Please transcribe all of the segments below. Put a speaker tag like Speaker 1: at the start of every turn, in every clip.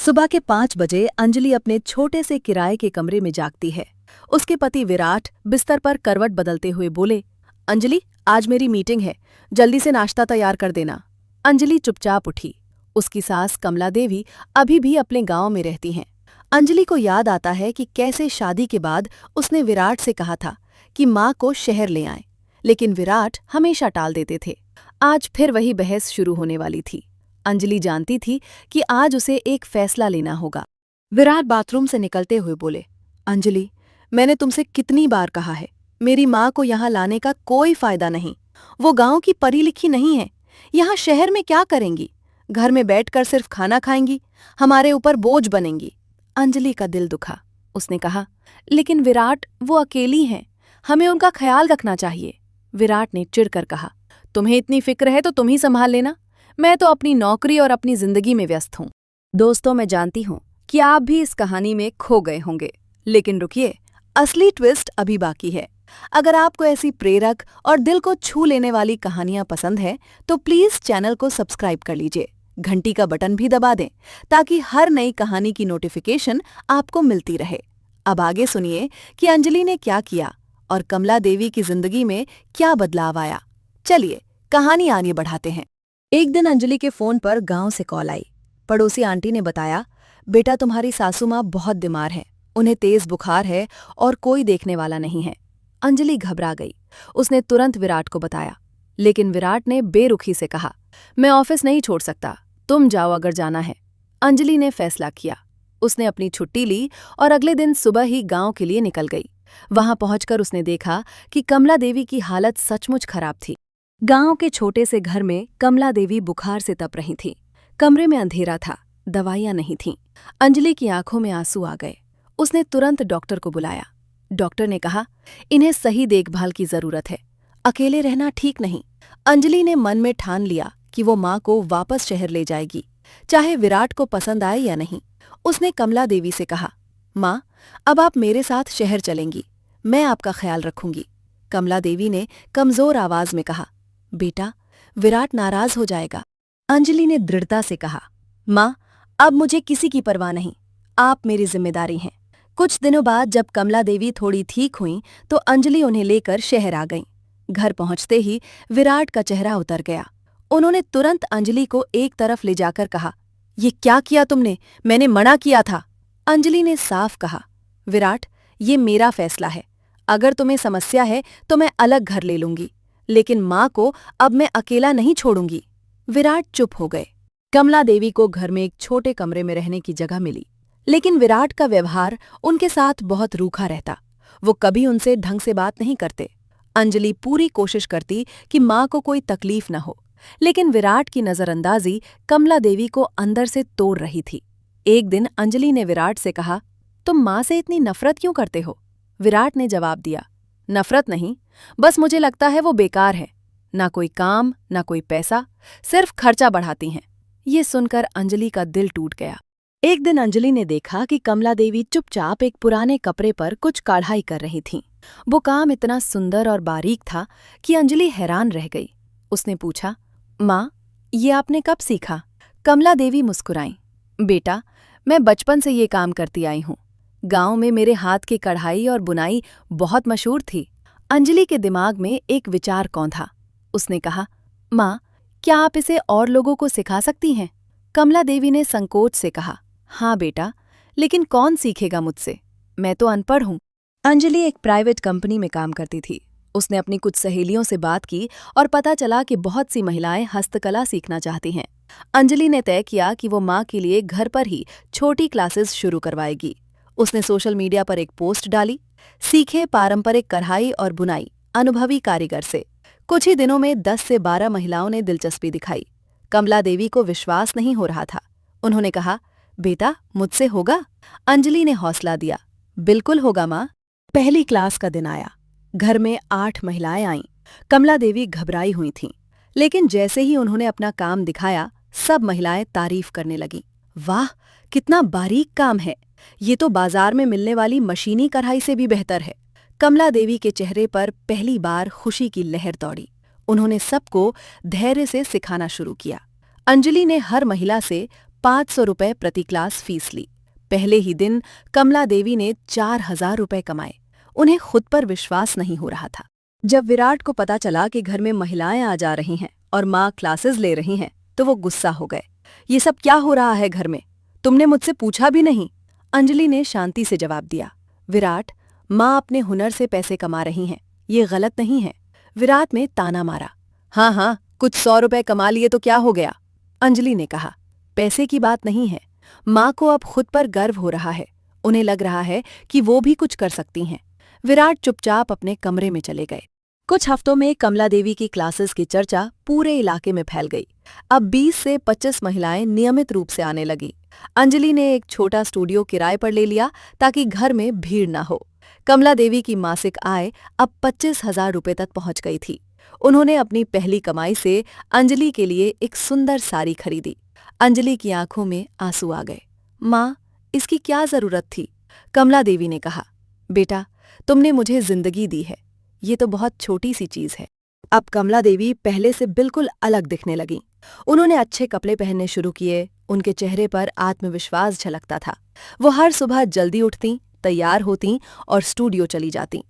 Speaker 1: सुबह के 5 बजे अंजलि अपने छोटे से किराए के कमरे में जागती है। उसके पति विराट बिस्तर पर करवट बदलते हुए बोले, अंजलि, आज मेरी मीटिंग है, जल्दी से नाश्ता तैयार कर देना। अंजलि चुपचाप उठी। उसकी सास कमला देवी अभी भी अपने गांव में रहती हैं। अंजलि को याद आता है कि कैसे शादी के बाद उसने विराट से कहा था कि माँ को शहर ले आए, लेकिन विराट हमेशा टाल देते थे। आज फिर वही बहस शुरू होने वाली थी। अंजलि जानती थी कि आज उसे एक फैसला लेना होगा। विराट बाथरूम से निकलते हुए बोले, अंजलि, मैंने तुमसे कितनी बार कहा है, मेरी माँ को यहाँ लाने का कोई फायदा नहीं। वो गांव की पढ़ी लिखी नहीं है। यहाँ शहर में क्या करेंगी? घर में बैठकर सिर्फ खाना खाएंगी, हमारे ऊपर बोझ बनेंगी। अंजलि का दिल दुखा। उसने कहा, लेकिन विराट, वो अकेली हैं, हमें उनका ख्याल रखना चाहिए। विराट ने चिढ़कर कहा, तुम्हें इतनी फिक्र है तो तुम ही संभाल लेना, मैं तो अपनी नौकरी और अपनी जिंदगी में व्यस्त हूँ। दोस्तों, मैं जानती हूँ कि आप भी इस कहानी में खो गए होंगे, लेकिन रुकिए, असली ट्विस्ट अभी बाकी है। अगर आपको ऐसी प्रेरक और दिल को छू लेने वाली कहानियां पसंद है तो प्लीज चैनल को सब्सक्राइब कर लीजिए, घंटी का बटन भी दबा दें ताकि हर नई कहानी की नोटिफिकेशन आपको मिलती रहे। अब आगे सुनिए कि अंजलि ने क्या किया और कमला देवी की जिंदगी में क्या बदलाव आया। चलिए कहानी आगे बढ़ाते हैं। एक दिन अंजलि के फोन पर गांव से कॉल आई। पड़ोसी आंटी ने बताया, बेटा, तुम्हारी सासू माँ बहुत बीमार है, उन्हें तेज बुखार है और कोई देखने वाला नहीं है। अंजलि घबरा गई। उसने तुरंत विराट को बताया, लेकिन विराट ने बेरुखी से कहा, मैं ऑफिस नहीं छोड़ सकता, तुम जाओ अगर जाना है। अंजलि ने फैसला किया। उसने अपनी छुट्टी ली और अगले दिन सुबह ही गांव के लिए निकल गई। वहां पहुंचकर उसने देखा कि कमला देवी की हालत सचमुच खराब थी। गांव के छोटे से घर में कमला देवी बुखार से तप रही थी। कमरे में अंधेरा था, दवाइयां नहीं थीं। अंजलि की आंखों में आंसू आ गए। उसने तुरंत डॉक्टर को बुलाया। डॉक्टर ने कहा, इन्हें सही देखभाल की जरूरत है, अकेले रहना ठीक नहीं। अंजलि ने मन में ठान लिया कि वो माँ को वापस शहर ले जाएगी, चाहे विराट को पसंद आए या नहीं। उसने कमला देवी से कहा, माँ, अब आप मेरे साथ शहर चलेंगी, मैं आपका ख्याल रखूंगी। कमला देवी ने कमजोर आवाज में कहा, बेटा, विराट नाराज हो जाएगा। अंजलि ने दृढ़ता से कहा, माँ, अब मुझे किसी की परवाह नहीं, आप मेरी जिम्मेदारी हैं। कुछ दिनों बाद जब कमला देवी थोड़ी ठीक हुईं तो अंजलि उन्हें लेकर शहर आ गईं। घर पहुंचते ही विराट का चेहरा उतर गया। उन्होंने तुरंत अंजलि को एक तरफ ले जाकर कहा, ये क्या किया तुमने? मैंने मना किया था। अंजलि ने साफ कहा, विराट, ये मेरा फैसला है। अगर तुम्हें समस्या है तो मैं अलग घर ले लूंगी, लेकिन माँ को अब मैं अकेला नहीं छोड़ूंगी। विराट चुप हो गए। कमला देवी को घर में एक छोटे कमरे में रहने की जगह मिली, लेकिन विराट का व्यवहार उनके साथ बहुत रूखा रहता। वो कभी उनसे ढंग से बात नहीं करते। अंजलि पूरी कोशिश करती कि माँ को कोई तकलीफ न हो, लेकिन विराट की नजरअंदाजी कमला देवी को अंदर से तोड़ रही थी। एक दिन अंजलि ने विराट से कहा, तुम माँ से इतनी नफरत क्यों करते हो? विराट ने जवाब दिया, नफरत नहीं, बस मुझे लगता है वो बेकार है, ना कोई काम, ना कोई पैसा, सिर्फ खर्चा बढ़ाती हैं। ये सुनकर अंजलि का दिल टूट गया। एक दिन अंजलि ने देखा कि कमला देवी चुपचाप एक पुराने कपड़े पर कुछ कढ़ाई कर रही थीं। वो काम इतना सुंदर और बारीक था कि अंजलि हैरान रह गई। उसने पूछा, माँ, ये आपने कब सीखा? कमला देवी मुस्कुराईं, बेटा, मैं बचपन से ये काम करती आई हूँ। गांव में मेरे हाथ की कढ़ाई और बुनाई बहुत मशहूर थी। अंजलि के दिमाग में एक विचार कौंधा। उसने कहा, माँ, क्या आप इसे और लोगों को सिखा सकती हैं? कमला देवी ने संकोच से कहा, हाँ बेटा, लेकिन कौन सीखेगा मुझसे? मैं तो अनपढ़ हूँ। अंजलि एक प्राइवेट कंपनी में काम करती थी। उसने अपनी कुछ सहेलियों से बात की और पता चला कि बहुत सी महिलाएं हस्तकला सीखना चाहती हैं। अंजलि ने तय किया कि वो माँ के लिए घर पर ही छोटी क्लासेस शुरू करवाएगी। उसने सोशल मीडिया पर एक पोस्ट डाली, सीखे पारंपरिक कढ़ाई और बुनाई अनुभवी कारीगर से। कुछ ही दिनों में 10 से 12 महिलाओं ने दिलचस्पी दिखाई। कमला देवी को विश्वास नहीं हो रहा था। उन्होंने कहा, बेटा, मुझसे होगा? अंजलि ने हौसला दिया, बिल्कुल होगा माँ। पहली क्लास का दिन आया। घर में 8 महिलाएं आईं। कमला देवी घबराई हुई थीं, लेकिन जैसे ही उन्होंने अपना काम दिखाया, सब महिलाएं तारीफ करने लगीं। वाह, कितना बारीक काम है, ये तो बाजार में मिलने वाली मशीनी कढ़ाई से भी बेहतर है। कमला देवी के चेहरे पर पहली बार खुशी की लहर दौड़ी। उन्होंने सबको धैर्य से सिखाना शुरू किया। अंजलि ने हर महिला से 500 रुपए प्रति क्लास फीस ली। पहले ही दिन कमला देवी ने 4000 रुपए कमाए। उन्हें खुद पर विश्वास नहीं हो रहा था। जब विराट को पता चला कि घर में महिलाएं आ जा रही हैं और माँ क्लासेस ले रही हैं, तो वो गुस्सा हो गए। ये सब क्या हो रहा है घर में? तुमने मुझसे पूछा भी नहीं। अंजलि ने शांति से जवाब दिया। विराट, माँ अपने हुनर से पैसे कमा रही हैं, ये गलत नहीं है। विराट ने ताना मारा। हाँ हाँ, कुछ 100 रुपए कमा लिए तो क्या हो गया? अंजलि ने कहा। पैसे की बात नहीं है, माँ को अब खुद पर गर्व हो रहा है। उन्हें लग रहा है कि वो भी कुछ कर सकती हैं। विराट चुपचाप अपने कमरे में चले गए। कुछ हफ्तों में कमला देवी की क्लासेस की चर्चा पूरे इलाके में फैल गई। अब 20 से 25 महिलाएं नियमित रूप से आने लगी। अंजलि ने एक छोटा स्टूडियो किराए पर ले लिया ताकि घर में भीड़ न हो। कमला देवी की मासिक आय अब 25,000 रुपए तक पहुंच गई थी। उन्होंने अपनी पहली कमाई से अंजलि के लिए एक सुंदर साड़ी खरीदी। अंजलि की आंखों में आंसू आ गए। माँ, इसकी क्या जरूरत थी? कमला देवी ने कहा। बेटा, तुमने मुझे जिंदगी दी है, ये तो बहुत छोटी सी चीज है। अब कमला देवी पहले से बिल्कुल अलग दिखने लगीं। उन्होंने अच्छे कपड़े पहनने शुरू किए। उनके चेहरे पर आत्मविश्वास झलकता था। वो हर सुबह जल्दी उठतीं, तैयार होतीं और स्टूडियो चली जातीं।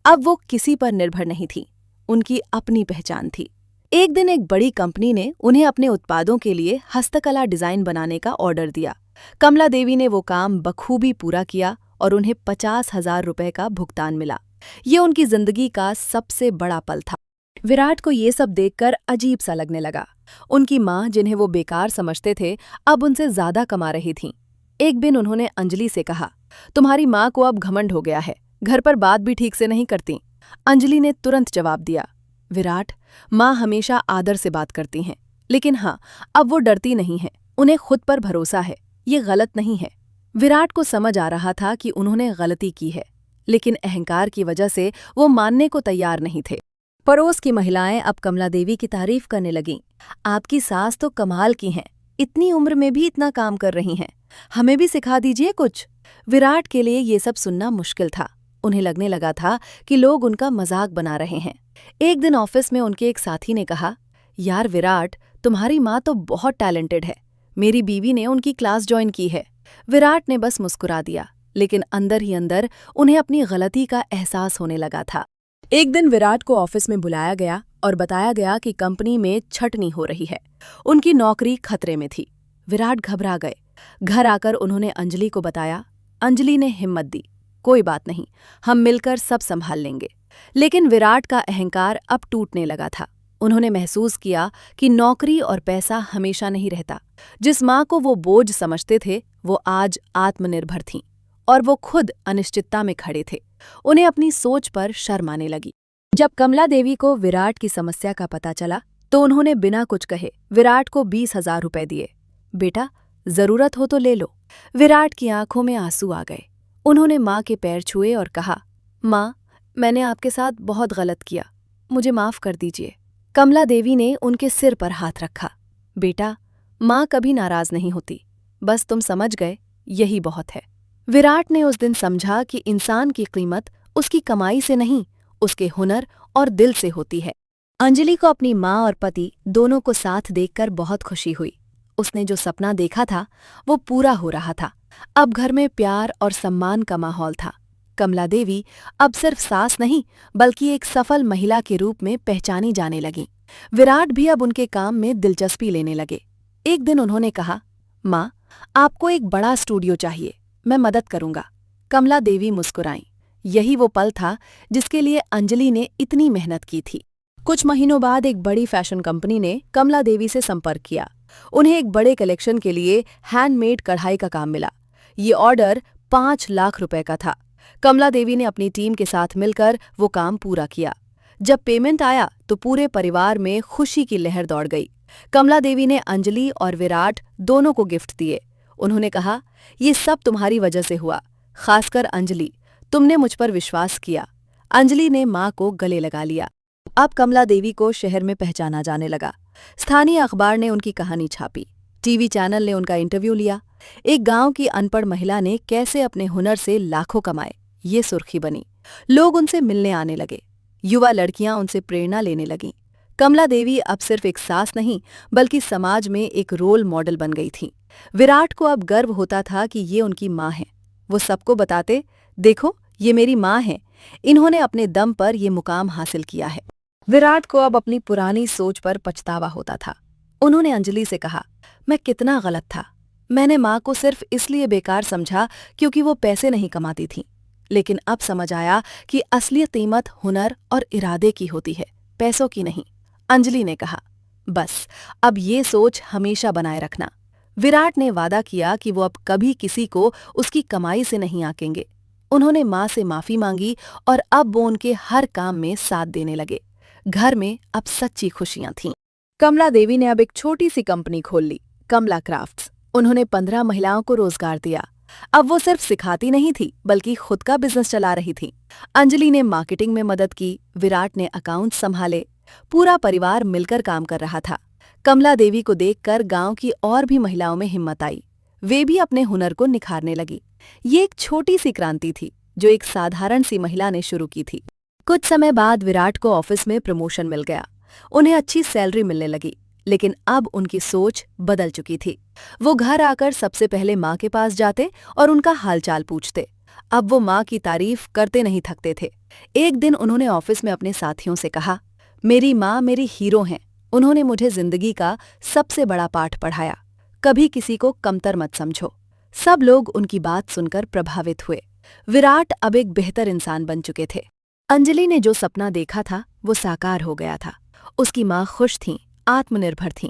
Speaker 1: अब वो किसी पर निर्भर नहीं थी, उनकी अपनी पहचान थी। एक दिन एक बड़ी कंपनी ने उन्हें अपने उत्पादों के लिए हस्तकला डिजाइन बनाने का ऑर्डर दिया। कमला देवी ने वो काम बखूबी पूरा किया और उन्हें 50,000 रुपए का भुगतान मिला। ये उनकी जिंदगी का सबसे बड़ा पल था। विराट को ये सब देखकर अजीब सा लगने लगा। उनकी माँ, जिन्हें वो बेकार समझते थे, अब उनसे ज्यादा कमा रही थीं। एक दिन उन्होंने अंजलि से कहा, तुम्हारी माँ को अब घमंड हो गया है, घर पर बात भी ठीक से नहीं करती। अंजलि ने तुरंत जवाब दिया, विराट, माँ हमेशा आदर से बात करती हैं, लेकिन हाँ, अब वो डरती नहीं हैं। उन्हें खुद पर भरोसा है, ये गलत नहीं है। विराट को समझ आ रहा था कि उन्होंने गलती की है, लेकिन अहंकार की वजह से वो मानने को तैयार नहीं थे। पड़ोस की महिलाएं अब कमला देवी की तारीफ करने लगीं। आपकी सास तो कमाल की हैं, इतनी उम्र में भी इतना काम कर रही हैं, हमें भी सिखा दीजिए कुछ। विराट के लिए ये सब सुनना मुश्किल था। उन्हें लगने लगा था कि लोग उनका मजाक बना रहे हैं। एक दिन ऑफिस में उनके एक साथी ने कहा, यार विराट, तुम्हारी माँ तो बहुत टैलेंटेड है, मेरी बीवी ने उनकी क्लास ज्वाइन की है। विराट ने बस मुस्कुरा दिया, लेकिन अंदर ही अंदर उन्हें अपनी गलती का एहसास होने लगा था। एक दिन विराट को ऑफिस में बुलाया गया और बताया गया कि कंपनी में छटनी हो रही है। उनकी नौकरी खतरे में थी। विराट घबरा गए। घर आकर उन्होंने अंजलि को बताया। अंजलि ने हिम्मत दी, कोई बात नहीं, हम मिलकर सब संभाल लेंगे। लेकिन विराट का अहंकार अब टूटने लगा था। उन्होंने महसूस किया कि नौकरी और पैसा हमेशा नहीं रहता। जिस माँ को वो बोझ समझते थे, वो आज आत्मनिर्भर थीं और वो खुद अनिश्चितता में खड़े थे। उन्हें अपनी सोच पर शर्म आने लगी। जब कमला देवी को विराट की समस्या का पता चला, तो उन्होंने बिना कुछ कहे विराट को 20,000 रुपए दिए। बेटा, जरूरत हो तो ले लो। विराट की आंखों में आंसू आ गए। उन्होंने माँ के पैर छुए और कहा, माँ, मैंने आपके साथ बहुत गलत किया, मुझे माफ कर दीजिए। कमला देवी ने उनके सिर पर हाथ रखा। बेटा, माँ कभी नाराज नहीं होती, बस तुम समझ गए, यही बहुत है। विराट ने उस दिन समझा कि इंसान की कीमत उसकी कमाई से नहीं, उसके हुनर और दिल से होती है। अंजलि को अपनी माँ और पति दोनों को साथ देखकर बहुत खुशी हुई। उसने जो सपना देखा था वो पूरा हो रहा था। अब घर में प्यार और सम्मान का माहौल था। कमला देवी अब सिर्फ सास नहीं, बल्कि एक सफल महिला के रूप में पहचानी जाने लगी। विराट भी अब उनके काम में दिलचस्पी लेने लगे। एक दिन उन्होंने कहा, माँ, आपको एक बड़ा स्टूडियो चाहिए, मैं मदद करूंगा। कमला देवी मुस्कुराईं। यही वो पल था जिसके लिए अंजलि ने इतनी मेहनत की थी। कुछ महीनों बाद एक बड़ी फैशन कंपनी ने कमला देवी से संपर्क किया। उन्हें एक बड़े कलेक्शन के लिए हैंडमेड कढ़ाई का काम मिला। ये ऑर्डर 5 लाख रुपए का था। कमला देवी ने अपनी टीम के साथ मिलकर वो काम पूरा किया। जब पेमेंट आया तो पूरे परिवार में खुशी की लहर दौड़ गई। कमला देवी ने अंजलि और विराट दोनों को गिफ्ट दिए। उन्होंने कहा, ये सब तुम्हारी वजह से हुआ, खासकर अंजलि, तुमने मुझ पर विश्वास किया। अंजलि ने माँ को गले लगा लिया। अब कमला देवी को शहर में पहचाना जाने लगा। स्थानीय अखबार ने उनकी कहानी छापी, टीवी चैनल ने उनका इंटरव्यू लिया। एक गांव की अनपढ़ महिला ने कैसे अपने हुनर से लाखों कमाए, ये सुर्खी बनी। लोग उनसे मिलने आने लगे। युवा लड़कियां उनसे प्रेरणा लेने लगीं। कमला देवी अब सिर्फ एक सास नहीं, बल्कि समाज में एक रोल मॉडल बन गई थीं। विराट को अब गर्व होता था कि ये उनकी माँ है। वो सबको बताते, देखो ये मेरी माँ है, इन्होंने अपने दम पर ये मुकाम हासिल किया है। विराट को अब अपनी पुरानी सोच पर पछतावा होता था। उन्होंने अंजलि से कहा, मैं कितना गलत था। मैंने माँ को सिर्फ इसलिए बेकार समझा क्योंकि वो पैसे नहीं कमाती थीं। लेकिन अब समझ आया कि असली कीमत हुनर और इरादे की होती है, पैसों की नहीं। अंजलि ने कहा, बस अब ये सोच हमेशा बनाए रखना। विराट ने वादा किया कि वो अब कभी किसी को उसकी कमाई से नहीं आंकेंगे। उन्होंने माँ से माफी मांगी और अब वो उनके हर काम में साथ देने लगे। घर में अब सच्ची खुशियां थीं। कमला देवी ने अब एक छोटी सी कंपनी खोल ली, कमला क्राफ्ट्स। उन्होंने 15 महिलाओं को रोजगार दिया। अब वो सिर्फ सिखाती नहीं थी बल्कि खुद का बिजनेस चला रही थी। अंजलि ने मार्केटिंग में मदद की, विराट ने अकाउंट संभाले। पूरा परिवार मिलकर काम कर रहा था। कमला देवी को देखकर गांव की और भी महिलाओं में हिम्मत आई। वे भी अपने हुनर को निखारने लगी। ये एक छोटी सी क्रांति थी जो एक साधारण सी महिला ने शुरू की थी। कुछ समय बाद विराट को ऑफिस में प्रमोशन मिल गया। उन्हें अच्छी सैलरी मिलने लगी, लेकिन अब उनकी सोच बदल चुकी थी। वो घर आकर सबसे पहले माँ के पास जाते और उनका हालचाल पूछते। अब वो माँ की तारीफ करते नहीं थकते थे। एक दिन उन्होंने ऑफिस में अपने साथियों से कहा, मेरी माँ मेरी हीरो हैं। उन्होंने मुझे जिंदगी का सबसे बड़ा पाठ पढ़ाया। कभी किसी को कमतर मत समझो। सब लोग उनकी बात सुनकर प्रभावित हुए। विराट अब एक बेहतर इंसान बन चुके थे। अंजलि ने जो सपना देखा था वो साकार हो गया था। उसकी माँ खुश थीं, आत्मनिर्भर थीं।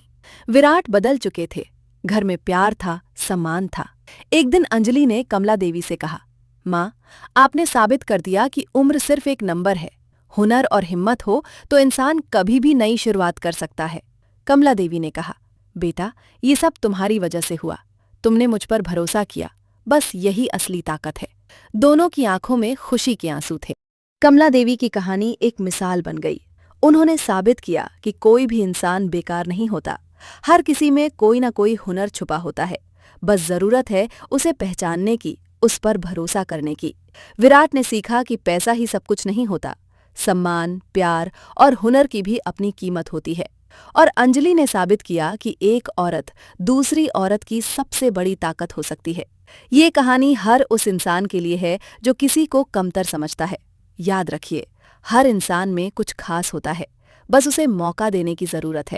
Speaker 1: विराट बदल चुके थे। घर में प्यार था, सम्मान था। एक दिन अंजलि ने कमला देवी से कहा, माँ, आपने साबित कर दिया कि उम्र सिर्फ एक नंबर है। हुनर और हिम्मत हो तो इंसान कभी भी नई शुरुआत कर सकता है। कमला देवी ने कहा, बेटा, ये सब तुम्हारी वजह से हुआ। तुमने मुझ पर भरोसा किया, बस यही असली ताकत है। दोनों की आंखों में खुशी के आंसू थे। कमला देवी की कहानी एक मिसाल बन गई। उन्होंने साबित किया कि कोई भी इंसान बेकार नहीं होता। हर किसी में कोई ना कोई हुनर छुपा होता है। बस जरूरत है उसे पहचानने की, उस पर भरोसा करने की। विराट ने सीखा कि पैसा ही सब कुछ नहीं होता। सम्मान, प्यार और हुनर की भी अपनी कीमत होती है। और अंजलि ने साबित किया कि एक औरत दूसरी औरत की सबसे बड़ी ताकत हो सकती है। ये कहानी हर उस इंसान के लिए है जो किसी को कमतर समझता है। याद रखिए, हर इंसान में कुछ खास होता है, बस उसे मौका देने की जरूरत है।